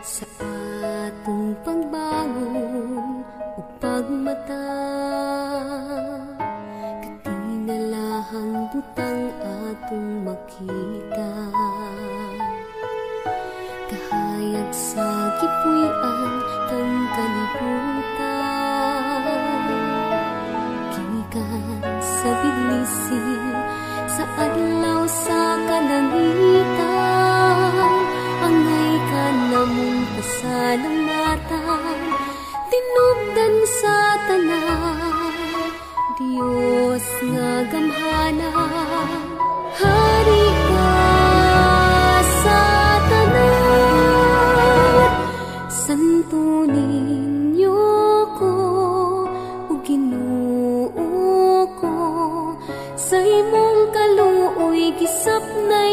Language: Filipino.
sa atong pagbangon o pagmata. Katingalahang butang atong makita, kahayag sa gipuy-an kang kalibutan. Gikan sa biglisin sa adlaw sa kalangitan, angay ka namong pasalamatan, tinubdan sa tanan. Diyos nga gamhana, hari ka sa tanan. Santo ninyo ko o Ginoo ko, sa imong kaluoy gisap na